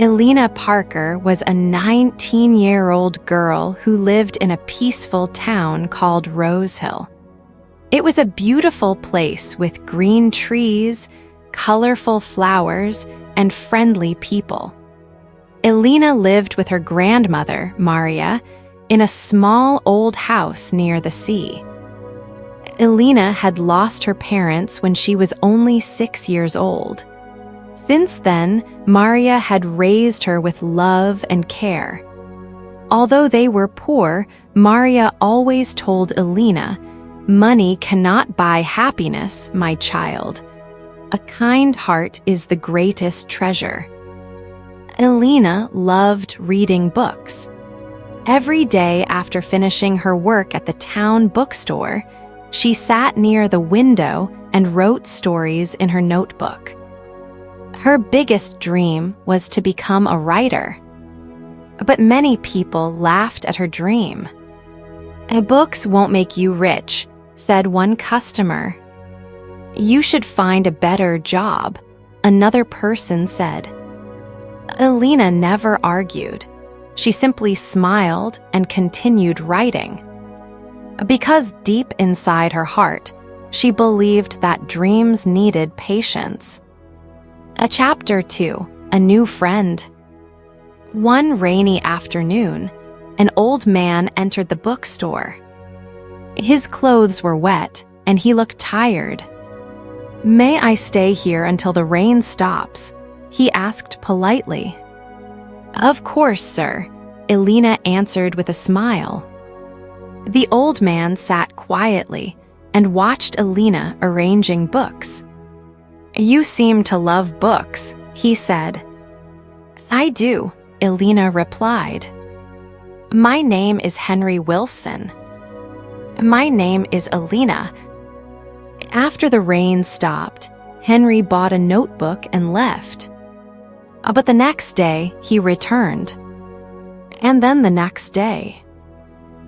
Elena Parker was a 19-year-old girl who lived in a peaceful town called Rose Hill. It was a beautiful place with green trees, colorful flowers, and friendly people. Elena lived with her grandmother, Maria, in a small old house near the sea. Elena had lost her parents when she was only 6 years old. Since then, Maria had raised her with love and care. Although they were poor, Maria always told Elena, "Money cannot buy happiness, my child. A kind heart is the greatest treasure." Elena loved reading books. Every day after finishing her work at the town bookstore, she sat near the window and wrote stories in her notebook. Her biggest dream was to become a writer. But many people laughed at her dream. "Books won't make you rich," said one customer. "You should find a better job," another person said. Elena never argued. She simply smiled and continued writing. Because deep inside her heart, she believed that dreams needed patience. Chapter 2, A New Friend. One rainy afternoon, an old man entered the bookstore. His clothes were wet, and he looked tired. "May I stay here until the rain stops?" he asked politely. "Of course, sir," Elena answered with a smile. The old man sat quietly and watched Elena arranging books. "You seem to love books," he said. "I do," Elena replied. "My name is Henry Wilson." "My name is Elena." After the rain stopped, Henry bought a notebook and left. But the next day, he returned. And then the next day.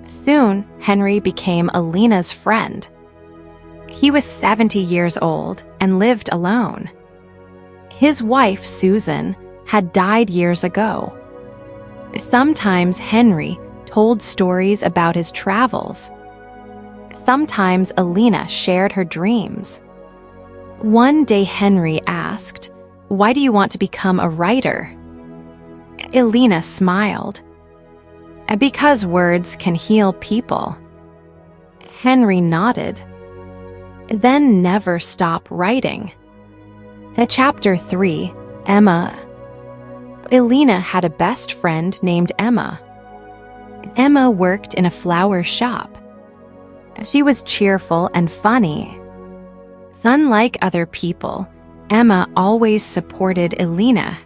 Soon, Henry became Elena's friend. He was 70 years old and lived alone. His wife, Susan, had died years ago. Sometimes Henry told stories about his travels. Sometimes Elena shared her dreams. One day Henry asked, "Why do you want to become a writer?" Elena smiled. "Because words can heal people." Henry nodded. Then never stop writing. Chapter 3, Emma. Elena had a best friend named Emma. Emma worked in a flower shop. She was cheerful and funny. Unlike other people, Emma always supported Elena.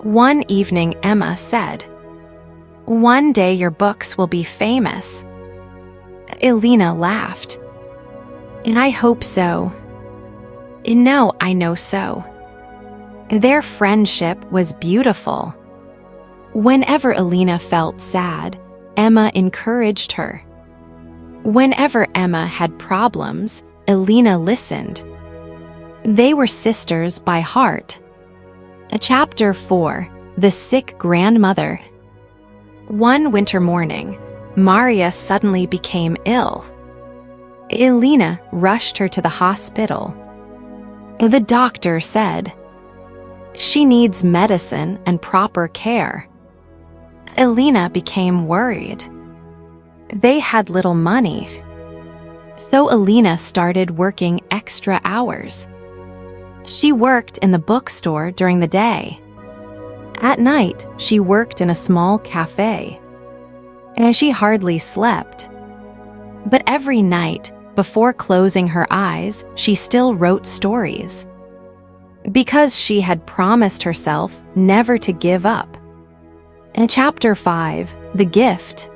One evening, Emma said, "One day your books will be famous." Elena laughed. "I hope so." "No, I know so." Their friendship was beautiful. Whenever Elena felt sad, Emma encouraged her. Whenever Emma had problems, Elena listened. They were sisters by heart. Chapter 4, The Sick Grandmother. One winter morning, Maria suddenly became ill. Elena rushed her to the hospital. The doctor said, "She needs medicine and proper care." Elena became worried. They had little money. So Elena started working extra hours. She worked in the bookstore during the day. At night, she worked in a small cafe. And she hardly slept. But every night, before closing her eyes, she still wrote stories. Because she had promised herself never to give up. In Chapter 5, The Gift.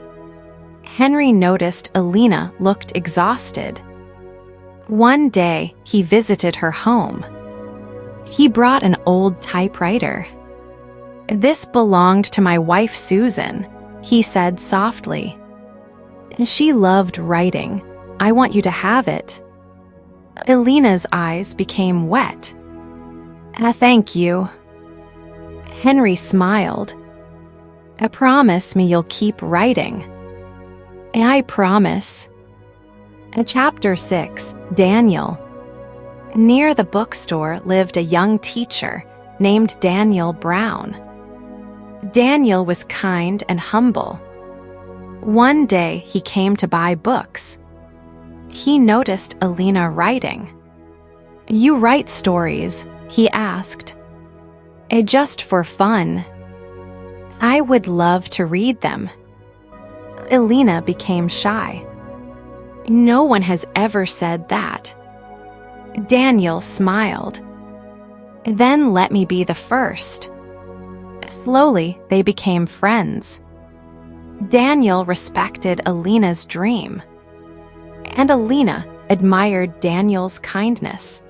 Henry noticed Elena looked exhausted. One day, he visited her home. He brought an old typewriter. "This belonged to my wife Susan," he said softly. "She loved writing. I want you to have it." Elena's eyes became wet. Thank you." Henry smiled. Promise me you'll keep writing. I promise. Chapter 6, Daniel. Near the bookstore lived a young teacher named Daniel Brown. Daniel was kind and humble. One day he came to buy books. He noticed Elena writing. You write stories? He asked. Just for fun. I would love to read them. Elena became shy. No one has ever said that. Daniel smiled. Then let me be the first. Slowly, they became friends. Daniel respected Elena's dream, and Elena admired Daniel's kindness.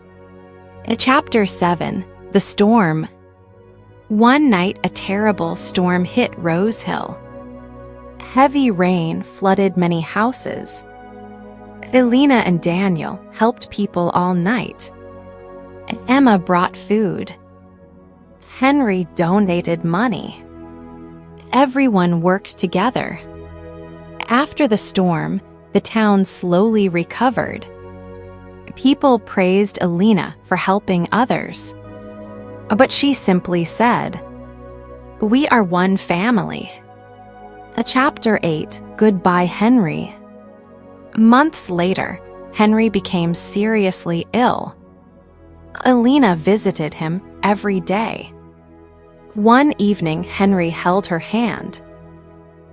Chapter 7, The Storm. One night, a terrible storm hit Rose Hill. Heavy rain flooded many houses. Elena and Daniel helped people all night. Emma brought food. Henry donated money. Everyone worked together. After the storm, the town slowly recovered. People praised Elena for helping others. But she simply said, "We are one family." Chapter 8, Goodbye, Henry. Months later, Henry became seriously ill. Elena visited him every day. One evening, Henry held her hand.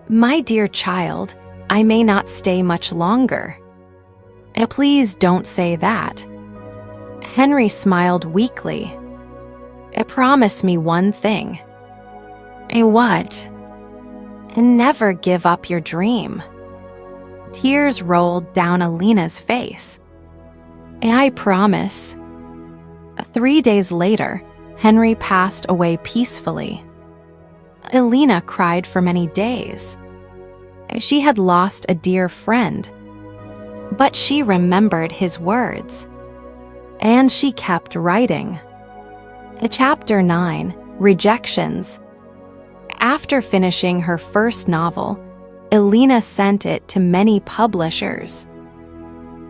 "My dear child, I may not stay much longer." Please don't say that." Henry smiled weakly. Promise me one thing." What?" Never give up your dream." Tears rolled down Elena's face. I promise." 3 days later, Henry passed away peacefully. Elena cried for many days. She had lost a dear friend, but she remembered his words, and she kept writing. Chapter 9, Rejections. After finishing her first novel, Elena sent it to many publishers.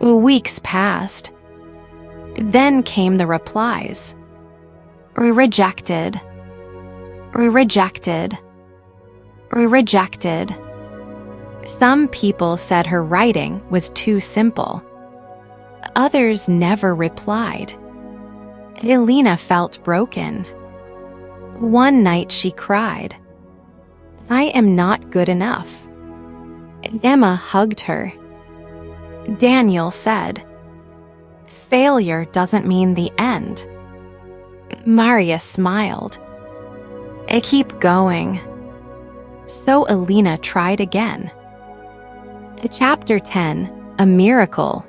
Weeks passed. Then came the replies. Rejected. Rejected. Rejected. Some people said her writing was too simple. Others never replied. Elena felt broken. One night she cried, "I am not good enough." Emma hugged her. Daniel said, "Failure doesn't mean the end." Maria smiled. Keep going." So Elena tried again. Chapter 10, A Miracle.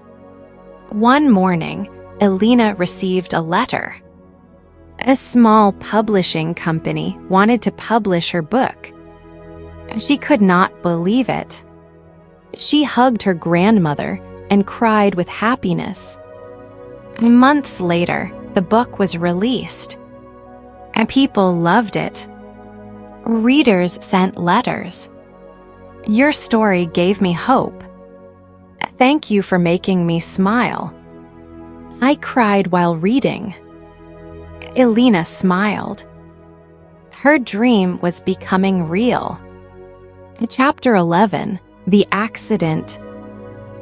One morning, Elena received a letter. A small publishing company wanted to publish her book. She could not believe it. She hugged her grandmother and cried with happiness. Months later, the book was released, and people loved it. Readers sent letters. Your story gave me hope. Thank you for making me smile. I cried while reading. Elena smiled. Her dream was becoming real. Chapter 11, The Accident.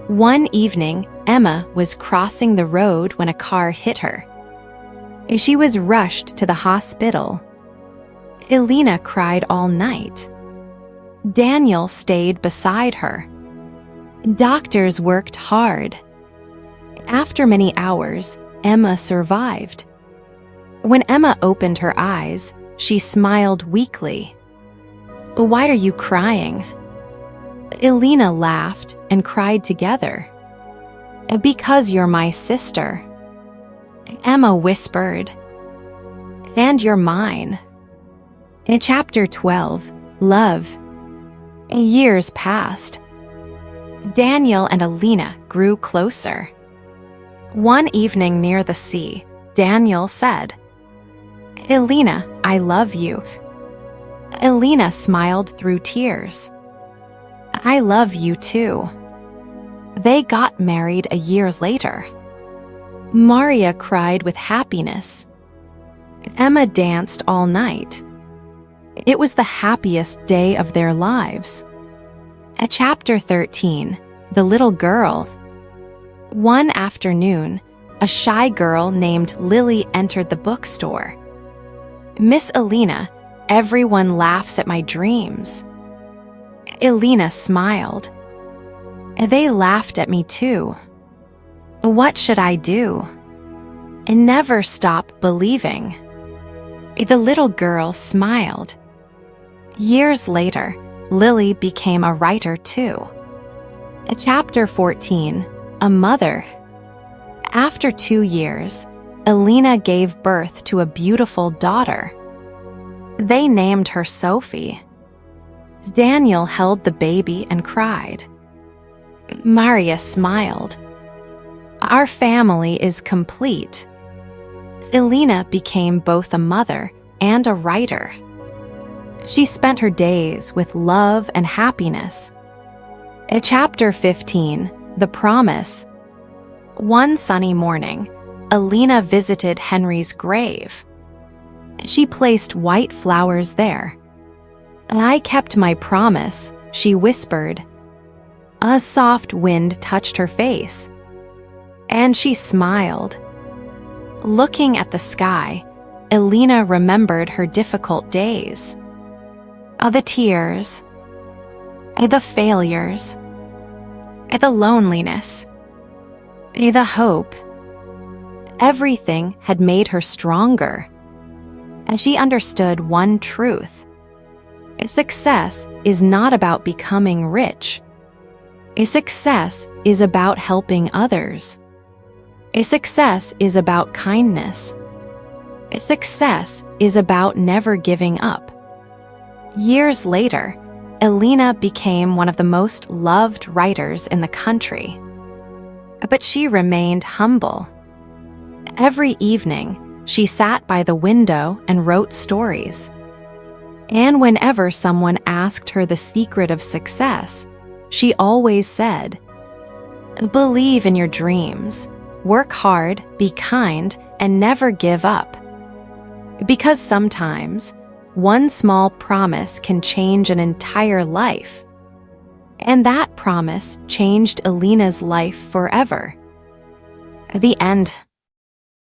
One evening, Emma was crossing the road when a car hit her. She was rushed to the hospital. Elena cried all night. Daniel stayed beside her. Doctors worked hard. After many hours, Emma survived. When Emma opened her eyes, she smiled weakly. Why are you crying? Elena laughed and cried together. Because you're my sister. Emma whispered. And you're mine. In Chapter 12, Love. Years passed. Daniel and Elena grew closer. One evening near the sea, Daniel said, Elena, I love you. Elena smiled through tears. I love you too. They got married a year later. Maria cried with happiness. Emma danced all night. It was the happiest day of their lives. At Chapter 13, The Little Girl. One afternoon, a shy girl named Lily entered the bookstore. Miss Elena, everyone laughs at my dreams. Elena smiled. They laughed at me too. What should I do? And never stop believing. The little girl smiled. Years later, Lily became a writer too. Chapter 14, A Mother. After 2 years, Elena gave birth to a beautiful daughter. They named her Sophie. Daniel held the baby and cried. Maria smiled. Our family is complete. Elena became both a mother and a writer. She spent her days with love and happiness. At Chapter 15, The Promise. One sunny morning, Elena visited Henry's grave. She placed white flowers there. I kept my promise, she whispered. A soft wind touched her face, and she smiled. Looking at the sky, Elena remembered her difficult days. The tears, the failures, the loneliness, the hope. Everything had made her stronger. And she understood one truth. Success is not about becoming rich. Success is about helping others. Success is about kindness. Success is about never giving up. Years later, Elena became one of the most loved writers in the country. But she remained humble. Every evening, she sat by the window and wrote stories. And whenever someone asked her the secret of success, she always said, believe in your dreams, work hard, be kind, and never give up. Because sometimes, one small promise can change an entire life. And that promise changed Elena's life forever. The end.